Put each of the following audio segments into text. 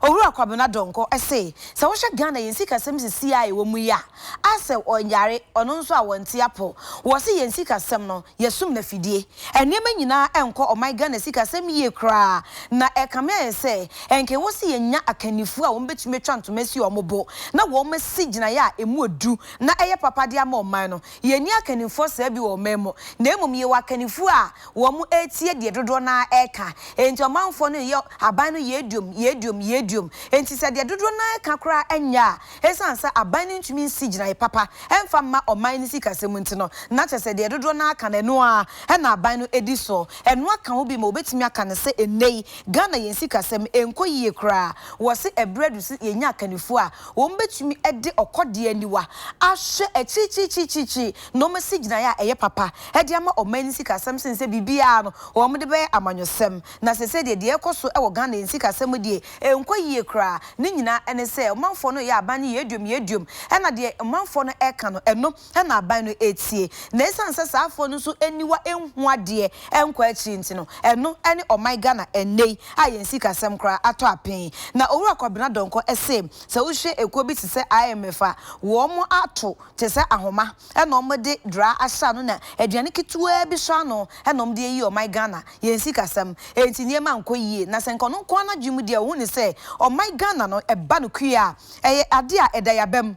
Owura Kwabena Donkor say so wo hwe Ghana yensi kasem sisi a ewo mu ya ase onyare ono nso a wonte apo wo se yensi kasem no yesum na fidie enema nyina enko o my Ghana sikasem ye kra na ekame say enke wo se yenya akanifu a wo betumi twantomasi omobo na wo masi gina ya emu odu na eye papa de ama oman no yeni akanifu sa bi wo memo na emom ye wakanifu a wo mu etie de dodo na eka enti omanfo no ye aban no yedium enti se de dodo na eka kra enya esansa aban no ntumi nsi gina ye papa emfa ma oman ni sikasem nti no na chese de dodo na aka na no a na aban no edi so eno aka wo bi ma obetimi aka ne se enei Ghana yensi kasem enko yie kra wo se ebredu se yenya akanifu a wo mbetumi ede okode aniwa ahwe echichichichichi no mesi gina ya eye papa ede ama oman si kasem sense bibia no wo mde be amanyosem na se de ekoso e wo Ghana yensi kasem de enko yie kra ni nyina ene se omanfo no ya aban yedium na de omanfo no eka no eno na aban no etie na esanse saafo no so eniwa enhu ade enko achi nti no eno ene o my Ghana enei a yensi kasem kra ato apen na Owura Kwabena Donkor se wo hwe ekuo bi se IMF a wo mo ato te se ahoma eno mo de dra ahya no na aduane ketua bi so ano eno mo de yi o my Ghana yensi kasem enti niema nko yie na se nko no nko na dwum de wo ni se o my Ghana no eba no kua eye ade a edayabem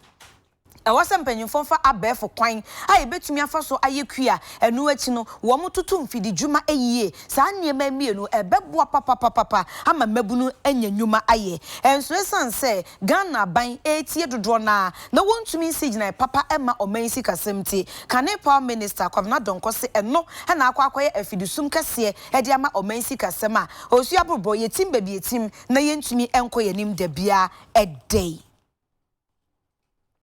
ewase mpanyimfo fa abefo kwan a ebetumi afa so ayekua enu achi no wo motutu mfidi djuma eyie saa niema mienu ebeboa papa ama mabunu anya nnwuma aye enso esanse Ghana ban etie dodo na wontumi nsigina papa ema omansi kasemti kane power minister Kwabena Donkor se eno na akwakoye afidusum kase e de ama omansi kasema osu abrobo yetim baby yetim na yentumi enko yanim da bia edei